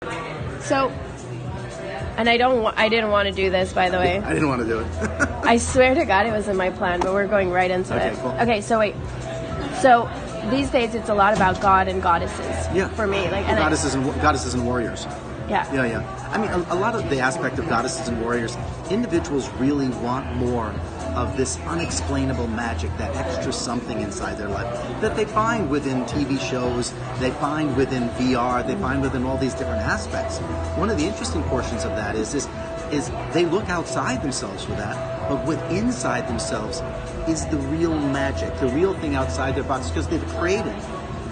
So, and I didn't want to do this, by the way. I didn't want to do it. I swear to God it was in my plan, but we're going right into it. Cool. Okay, so wait. So, these days it's a lot about God and goddesses. Yeah. For me. Goddesses and warriors. Yeah. Yeah. I mean, a lot of the aspect of goddesses and warriors, individuals really want more of this unexplainable magic, that extra something inside their life that they find within TV shows, they find within VR, they find within all these different aspects. One of the interesting portions of that is they look outside themselves for that, but within inside themselves is the real magic, the real thing outside their box, because they've created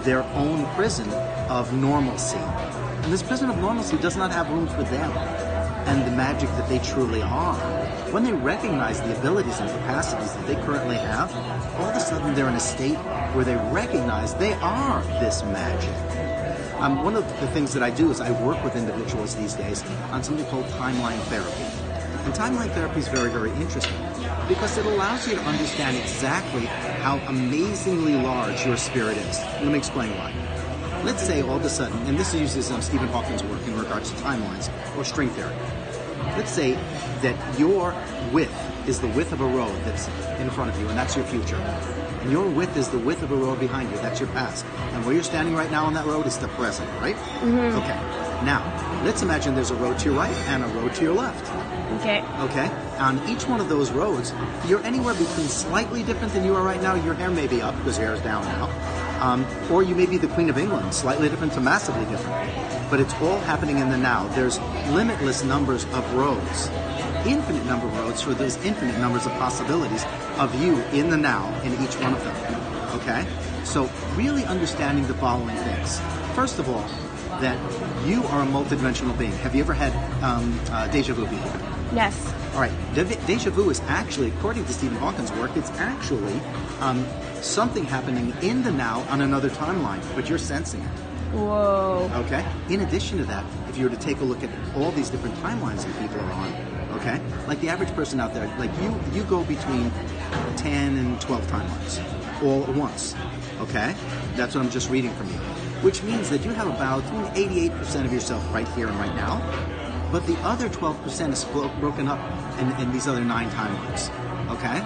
their own prison of normalcy. And this prison of normalcy does not have room for them and the magic that they truly are. When they recognize the abilities and capacities that they currently have, all of a sudden they're in a state where they recognize they are this magic. One of the things that I do is I work with individuals these days on something called timeline therapy. And timeline therapy is very, very interesting because it allows you to understand exactly how amazingly large your spirit is. Let me explain why. Let's say all of a sudden, and this uses Stephen Hawking's work in regards to timelines or string theory. Let's say that your width is the width of a road that's in front of you, and that's your future. And your width is the width of a road behind you, that's your past. And where you're standing right now on that road is the present, right? Mm-hmm. Okay. Now, let's imagine there's a road to your right and a road to your left. Okay. Okay? On each one of those roads, you're anywhere between slightly different than you are right now. Your hair may be up because your hair is down now. Or you may be the Queen of England, slightly different to massively different. But it's all happening in the now. There's limitless numbers of roads, infinite number of roads for those infinite numbers of possibilities of you in the now in each one of them. Okay? So really understanding the following things. First of all, that you are a multidimensional being. Have you ever had deja vu before? Yes. All right. Deja vu is actually, according to Stephen Hawking's work, it's actually something happening in the now on another timeline, but you're sensing it. Whoa. Okay? In addition to that, if you were to take a look at all these different timelines that people are on, okay? Like the average person out there, like you go between 10 and 12 timelines all at once, okay? That's what I'm just reading from you. Which means that you have about 88% of yourself right here and right now, but the other 12% is broken up in these other 9 timelines, okay?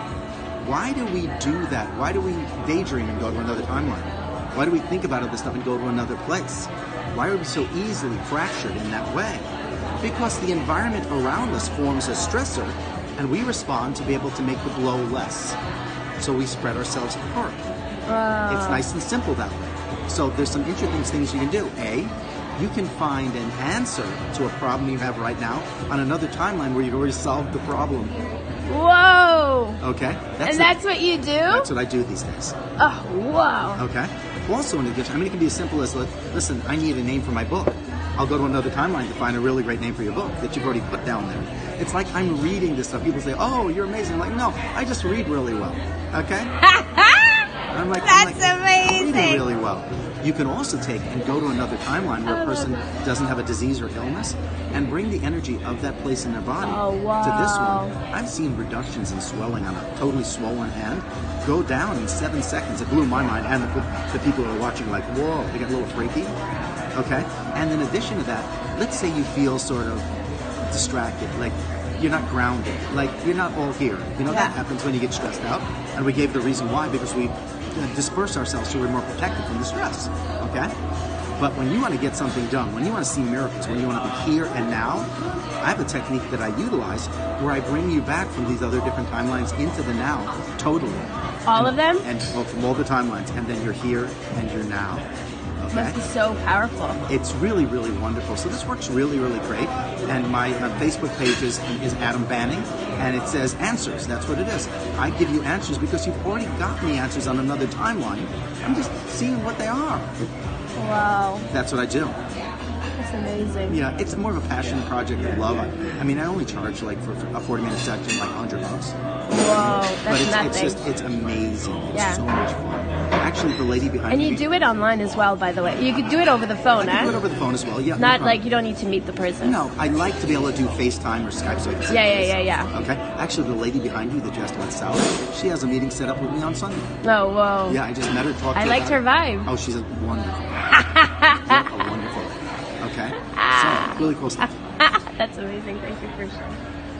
Why do we do that? Why do we daydream and go to another timeline? Why do we think about all this stuff and go to another place? Why are we so easily fractured in that way? Because the environment around us forms a stressor, and we respond to be able to make the blow less. So we spread ourselves apart. It's nice and simple that way. So there's some interesting things you can do. A, you can find an answer to a problem you have right now on another timeline where you've already solved the problem. Whoa! Okay? That's what you do? That's what I do these days. Oh, wow. Okay? Also, in addition, I mean, it can be as simple as, listen, I need a name for my book. I'll go to another timeline to find a really great name for your book that you've already put down there. It's like I'm reading this stuff. People say, oh, you're amazing. I'm like, no, I just read really well. Okay? That's amazing. I read really well. You can also take and go to another timeline where a person doesn't have a disease or illness and bring the energy of that place in their body to this one. I've seen reductions in swelling on a totally swollen hand go down in 7 seconds. It blew my mind, and the people who are watching like, whoa, they get a little freaky. Okay? And in addition to that, let's say you feel sort of distracted, like you're not grounded, like you're not all here. You know, that happens when you get stressed out. And we gave the reason why, because we disperse ourselves so we're more protected from the stress. Okay? But when you want to get something done, when you want to see miracles, when you want to be here and now, I have a technique that I utilize where I bring you back from these other different timelines into the now, totally. All of them? And from all the timelines. And then you're here and you're now. Okay? Must be so powerful. It's really, really wonderful. So this works really, really great. And my Facebook page is Adam Banning, and it says answers. That's what it is. I give you answers because you've already got me answers on another timeline. I'm just seeing what they are. Wow. That's what I do. That's amazing. Yeah, it's more of a passion project of love. I mean, I only charge like for a 40-minute section like $100. Whoa, that's nothing. It's amazing. It's so much fun. Actually, the lady behind me... And you do it online as well, by the way. You could do it over the phone, I can do it over the phone as well, yeah. Not like you don't need to meet the person. No, I like to be able to do FaceTime or Skype so I can see Yeah. Okay? Actually, the lady behind you that just went south, she has a meeting set up with me on Sunday. Oh, whoa. Yeah, I just met her, talked to her. I liked her vibe. Oh, she's a wonderful. A wonderful lady. Okay? So, really cool stuff. That's amazing. Thank you for sharing.